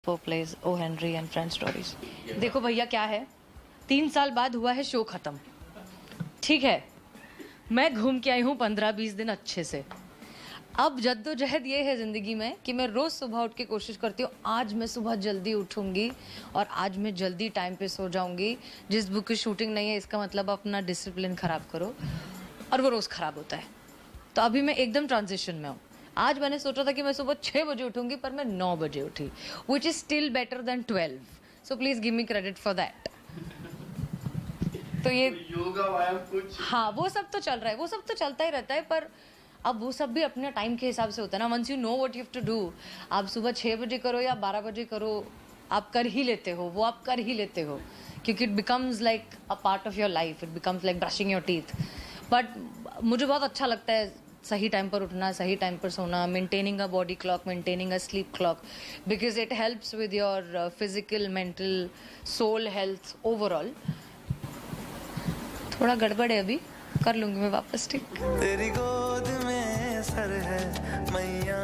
पो plays O Henry and friend stories. देखो भैया क्या है, 3 साल बाद हुआ है शो खत्म, ठीक है। मैं घूम के आई हूँ 15-20 दिन अच्छे से। अब जद्दोजहद ये है ज़िंदगी में कि मैं रोज़ सुबह उठ के कोशिश करती हूँ, आज मैं सुबह जल्दी उठूँगी और आज मैं जल्दी टाइम पे सो जाऊँगी। जिस बुक की शूटिंग नहीं है इसका मतलब अपना डिसिप्लिन ख़राब करो, और वो रोज़ ख़राब होता है। तो अभी मैं एकदम ट्रांजिशन में हूँ। आज मैंने सोचा था कि मैं सुबह 6 बजे उठूँगी, पर मैं 9 बजे उठी, which is still better than 12। So please give me credit for that. तो ये योगा व्यायाम कुछ, हाँ वो सब तो चल रहा है, वो सब तो चलता ही रहता है, पर अब वो सब भी अपने टाइम के हिसाब से होता है ना। Once you know what you have to do, आप सुबह 6 बजे करो या 12 बजे करो, आप कर ही लेते हो, वो आप कर ही लेते हो, क्योंकि it becomes like a part of your life, it becomes like brushing your teeth. But मुझे बहुत अच्छा लगता है सही टाइम पर उठना, सही टाइम पर सोना, maintaining a body clock, maintaining a sleep clock, because it helps with your physical, mental, soul health overall. थोड़ा गड़बड़ है, अभी कर लूंगी मैं वापस, ठीक। तेरी गोद में सर है मैया,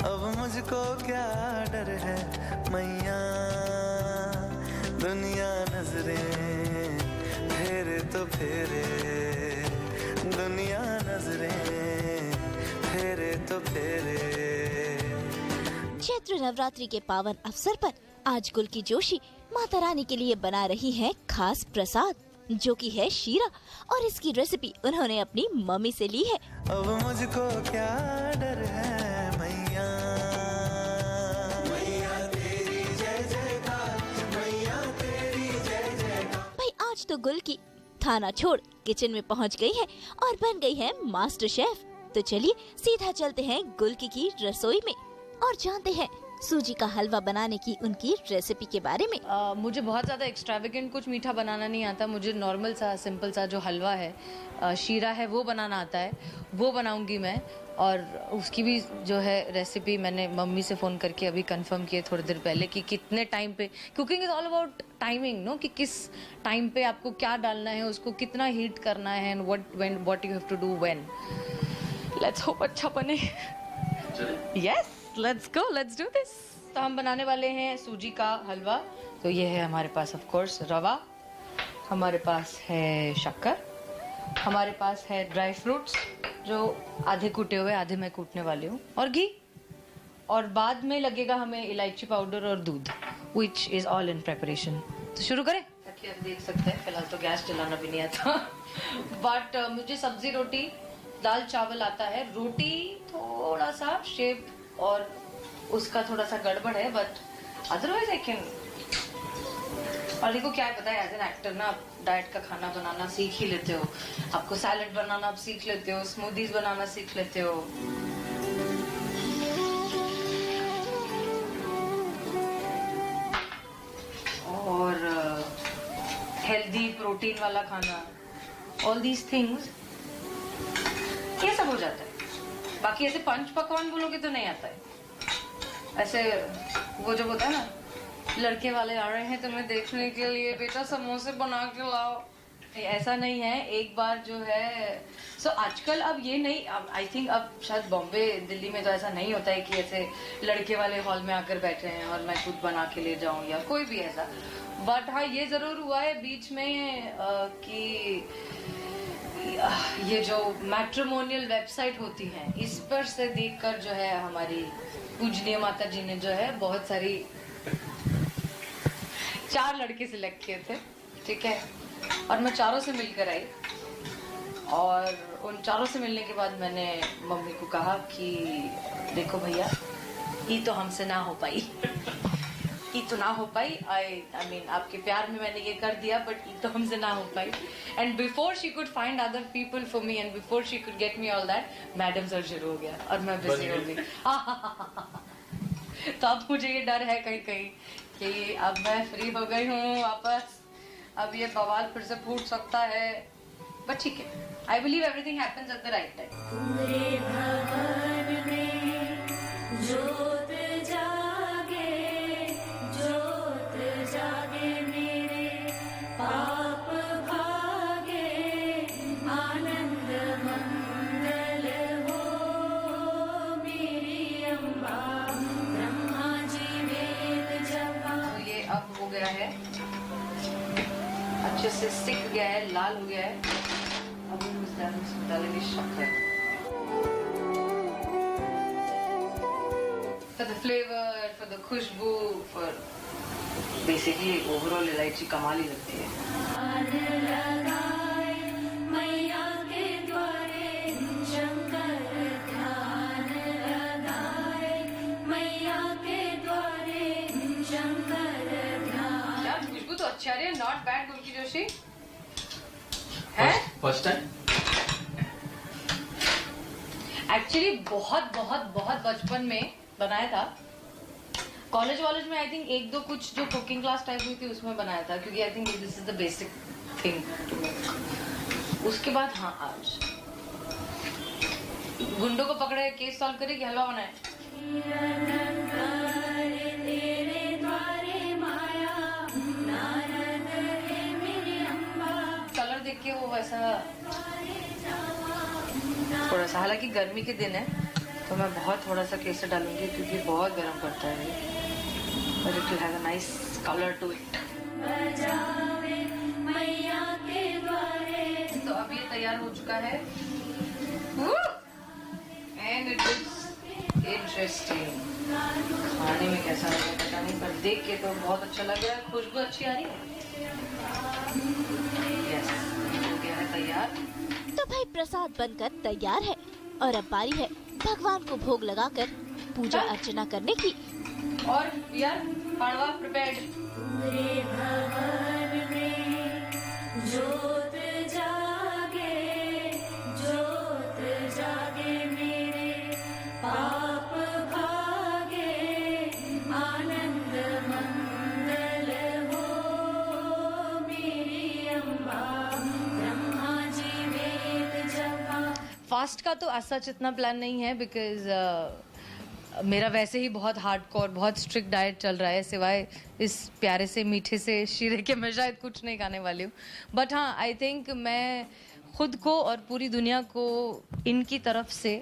अब मुझको क्या डर है मैया, दुनिया नजरें फेरे तो फेरे, दुनिया नजरें फेरे तो फेरे। चैत्र नवरात्रि के पावन अवसर पर आज गुल्की जोशी माता रानी के लिए बना रही है खास प्रसाद, जो कि है शीरा, और इसकी रेसिपी उन्होंने अपनी मम्मी से ली है। अब मुझको क्या डर है मैया, मैया तेरी जय जयकार, मैया तेरी जय जयकार। भाई आज तो गुल्की थाना छोड़ किचन में पहुंच गई है और बन गई है मास्टर शेफ। तो चलिए सीधा चलते हैं गुल्की की रसोई में और जानते हैं सूजी का हलवा बनाने की उनकी रेसिपी के बारे में। मुझे बहुत ज़्यादा एक्स्ट्रावेगेंट कुछ मीठा बनाना नहीं आता, मुझे नॉर्मल सा सिंपल सा जो हलवा है, शीरा है, वो बनाना आता है, वो बनाऊंगी मैं। और उसकी भी जो है रेसिपी मैंने मम्मी से फ़ोन करके अभी कंफर्म किए थोड़ी देर पहले कि कितने टाइम पे, cooking is all about timing no, कि किस टाइम पे आपको क्या डालना है, उसको कितना हीट करना है, and what you have to do when. Let's hope अच्छा बने। Yes, let's go, let's do this. तो हम बनाने वाले हैं सूजी का हलवा। तो ये है हमारे पास ऑफ कोर्स रवा, हमारे पास है शक्कर, हमारे पास है ड्राई फ्रूट्स जो आधे कूटे हुए, आधे मैं कूटने वाली हूँ, और घी, और बाद में लगेगा हमें इलायची पाउडर और दूध, which is all in preparation. तो शुरू करें। ताकि आप देख सकते हैं फिलहाल तो गैस चलाना भी नहीं आता बट मुझे सब्जी, रोटी, दाल, चावल आता है। रोटी थोड़ा सा शेप और उसका थोड़ा सा गड़बड़ है, बट अदरवाइज आई कैन। और देखो क्या है पता है, एज एन एक्टर ना आप डाइट का खाना बनाना सीख ही लेते हो, आपको सैलेड बनाना आप सीख लेते हो, स्मूदीज बनाना सीख लेते हो। और हेल्दी प्रोटीन वाला खाना, ऑल दीज थिंग्स, ये सब हो जाता है। बाकी ऐसे पंच पकवान बोलोगे तो नहीं आता है। ऐसे वो जो होता है ना, लड़के वाले आ रहे हैं तुम्हें देखने के लिए, बेटा समोसे बना के लाओ, ऐसा नहीं है। एक बार जो है आजकल अब ये नहीं, आई थिंक अब शायद बॉम्बे, दिल्ली में तो ऐसा नहीं होता है कि ऐसे लड़के वाले हॉल में आकर बैठे हैं और मैं खुद बना के ले जाऊं या कोई भी ऐसा। बट हाँ ये जरूर हुआ है बीच में कि ये जो मैट्रिमोनियल वेबसाइट होती हैं, इस पर से देखकर जो है हमारी पूजनीय माता जी ने जो है बहुत सारी 4 लड़के सिलेक्ट किए थे, ठीक है, और मैं चारों से मिलकर आई। और उन चारों से मिलने के बाद मैंने मम्मी को कहा कि देखो भैया, ये तो हमसे ना हो पाई ये तो ना हो पाई। आई मीन आपके प्यार में मैंने ये कर दिया, बट ये तो हमसे ना हो पाई। And before she could find other people for me and before she could get me all that, madam sir शुरू हो गया और मैं बिजी हो गई तो अब मुझे ये डर है कहीं कहीं कि अब मैं फ्री हो गई हूँ वापस, अब ये बवाल फिर से फूट सकता है, बट ठीक है। I believe everything happens at the right time. गया है, अच्छे से सिक गया है, लाल हो गया है। अब हम इसमें डालेंगे शक्कर for the flavor, for the Khushboo, for basically overall इलायची कमाल ही लगती है। यार खुशबू तो अच्छी आ रही है, नॉट बैड गुल की जोशी है। फर्स्ट टाइम एक्चुअली बहुत बहुत बहुत बचपन में बनाया था। कॉलेज में आई थिंक एक दो कुछ जो कुकिंग क्लास टाइप हुई थी उसमें बनाया था, क्योंकि I think this is the basic thing to make. उसके बाद हाँ, आज गुंडों को पकड़े, केस सॉल्व करे कि हलवा बनाए। कलर देख के वो वैसा थोड़ा सा, हालांकि गर्मी के दिन है तो मैं बहुत थोड़ा सा केसर डालूंगी क्योंकि बहुत गर्म पड़ता है ये, but it will have a nice colour to it. तो अब ये तैयार हो चुका है एंड इट इज इंटरेस्टिंग। खाने में कैसा है पता नहीं, पर देख के तो बहुत अच्छा लग रहा है, खुशबू अच्छी आ रही है। यस, हो गया है तैयार। तो भाई प्रसाद बनकर तैयार है और अब बारी है भगवान को भोग लगाकर पूजा अर्चना करने की। और यार पाड़वा प्रिपेयर्ड। फास्ट का तो सच इतना प्लान नहीं है, बिकॉज मेरा वैसे ही बहुत हार्डकोर, बहुत स्ट्रिक्ट डाइट चल रहा है। सिवाय इस प्यारे से मीठे से शीरे के मैं शायद कुछ नहीं खाने वाली हूँ। बट हाँ, आई थिंक मैं खुद को और पूरी दुनिया को इनकी तरफ से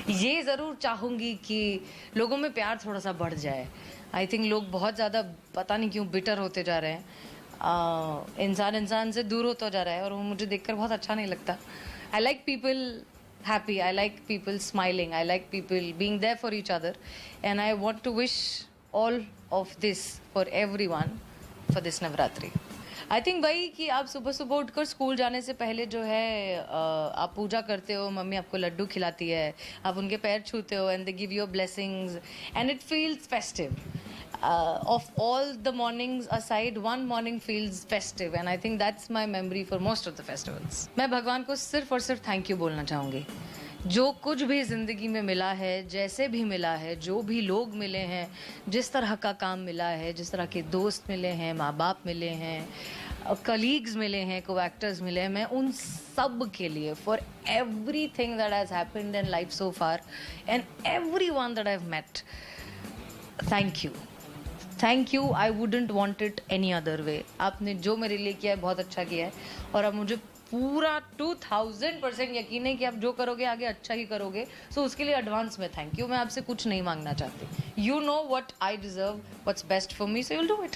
ये ज़रूर चाहूँगी कि लोगों में प्यार थोड़ा सा बढ़ जाए। आई थिंक लोग बहुत ज़्यादा पता नहीं क्यों बिटर होते जा रहे हैं, इंसान से दूर होता जा रहा है और वो मुझे देखकर बहुत अच्छा नहीं लगता। I like people happy, I like people smiling, I like people being there for each other, and I want to wish all of this for everyone for this Navratri. I think भाई कि आप सुबह सुबह उठकर स्कूल जाने से पहले जो है आप पूजा करते हो, मम्मी आपको लड्डू खिलाती है, आप उनके पैर छूते हो and they give you blessings and it feels festive. Of all the mornings aside, one morning feels festive and I think that's my memory for most of the festivals. मैं भगवान को सिर्फ और सिर्फ थैंक यू बोलना चाहूँगी। जो कुछ भी ज़िंदगी में मिला है, जैसे भी मिला है, जो भी लोग मिले हैं, जिस तरह का काम मिला है, जिस तरह के दोस्त मिले हैं, माँ बाप मिले हैं, कलीग्स मिले हैं, को एक्टर्स मिले हैं, मैं उन सब के लिए for everything that has happened in life so far and everyone that I have met, thank you. Thank you, I wouldn't want it any other way. आपने जो मेरे लिए किया है बहुत अच्छा किया है और अब मुझे पूरा 2000% यकीन है कि आप जो करोगे आगे अच्छा ही करोगे। सो उसके लिए एडवांस में थैंक यू। मैं आपसे कुछ नहीं मांगना चाहती। You know what I deserve, what's best for me, so you will do it.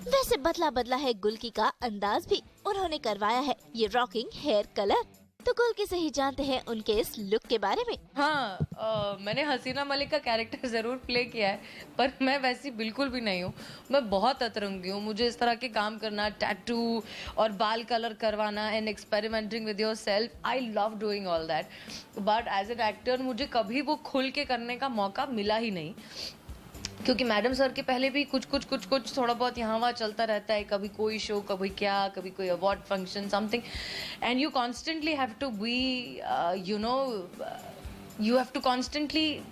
वैसे बदला है गुल्की का अंदाज भी, उन्होंने करवाया है ये रॉकिंग हेयर कलर। तो गुल्की से ही जानते हैं उनके इस लुक के बारे में। हाँ, मैंने हसीना मलिक का कैरेक्टर ज़रूर प्ले किया है, पर मैं वैसी बिल्कुल भी नहीं हूँ। मैं बहुत अतरंगी हूँ। मुझे इस तरह के काम करना, टैटू और बाल कलर करवाना and experimenting with yourself, I love doing all that. But as an actor मुझे कभी वो खुल के करने का मौका मिला ही नहीं, क्योंकि मैडम सर के पहले भी कुछ थोड़ा बहुत यहाँ वहाँ चलता रहता है। कभी कोई शो, कभी क्या, कभी कोई award function, something, and you constantly have to be you have to constantly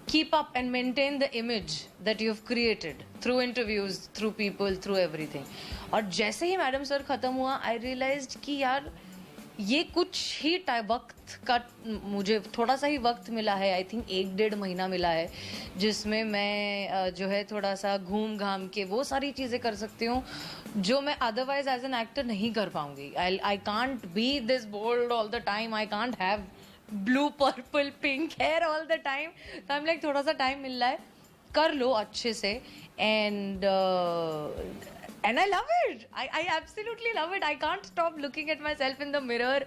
keep up and maintain the image that you have created through interviews, through people, through everything. और जैसे ही मैडम सर खत्म हुआ, I realized कि यार ये कुछ ही वक्त का मुझे थोड़ा सा ही वक्त मिला है। आई थिंक 1-1.5 महीना मिला है जिसमें मैं जो है थोड़ा सा घूम घाम के वो सारी चीज़ें कर सकती हूँ जो मैं अदरवाइज एज एन एक्टर नहीं कर पाऊंगी। I can't be this bold all the time, I can't have blue purple pink hair all the time. तो हम लाइक थोड़ा सा टाइम मिल रहा है कर लो अच्छे से and I love it. I absolutely love it. I can't stop looking at myself in the mirror.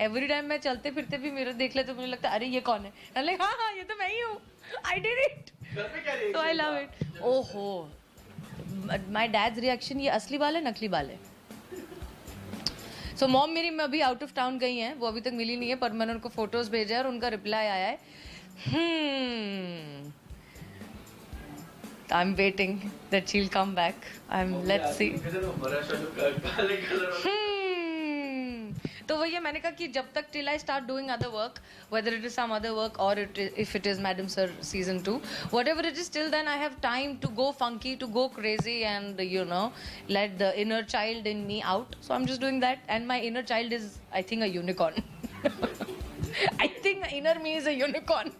Every time मैं चलते फिरते भी मिरर देख ले तो मुझे लगता है अरे ये कौन है? I'm like हाँ ये तो मैं ही हूँ. I did it. So I love it. ओहो, my dad's reaction ये असली बाल है नकली बाल है? So mom मेरी मैं अभी आउट ऑफ टाउन गई हैं, वो अभी तक मिली नहीं है, पर मैंने उनको फोटोज भेजा है और उनका रिप्लाई आया है I'm waiting that she'll come back. Let's see. तो वही है, मैंने कहा कि जब तक till I start doing other work, whether it is some other work or if it is Madam Sir season 2, whatever it is, till then I have time to go funky, to go crazy, and let the inner child in me out. So I'm just doing that, and my inner child is, I think, a unicorn. I think inner me is a unicorn.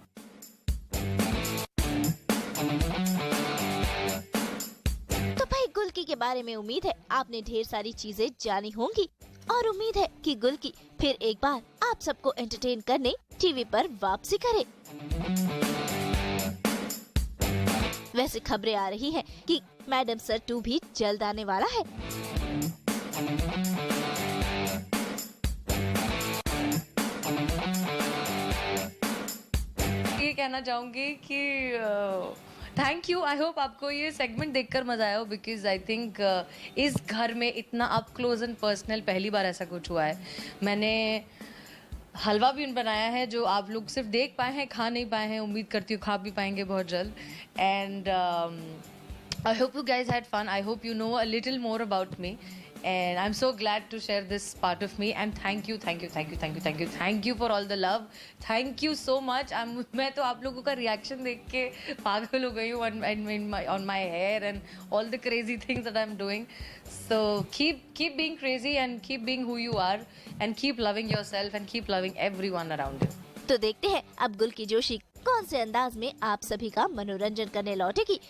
तो भाई गुल्की के बारे में उम्मीद है आपने ढेर सारी चीजें जानी होंगी और उम्मीद है कि गुल्की फिर एक बार आप सबको एंटरटेन करने टीवी पर वापसी करे। वैसे खबरें आ रही हैं कि मैडम सर 2 भी जल्द आने वाला है। ये कहना चाहूंगी कि थैंक यू। आई होप आपको ये सेगमेंट देखकर मजा आया हो, बिकॉज आई थिंक इस घर में इतना अप क्लोज एंड पर्सनल पहली बार ऐसा कुछ हुआ है। मैंने हलवा भी बनाया है जो आप लोग सिर्फ देख पाए हैं, खा नहीं पाए हैं। उम्मीद करती हूँ खा भी पाएंगे बहुत जल्द। And I hope you guys had fun. I hope you know a little more about me and I'm so glad to share this part of me, and thank you for all the love. Thank you so much. मैं तो आप लोगों का reaction देख के पागल हो गई हूँ on my hair and all the crazy things that I'm doing. So keep being crazy and keep being who you are and keep loving yourself and keep loving everyone around you. तो देखते हैं अब गुल्की जोशी कौन से अंदाज में आप सभी का मनोरंजन करने लौटेगी।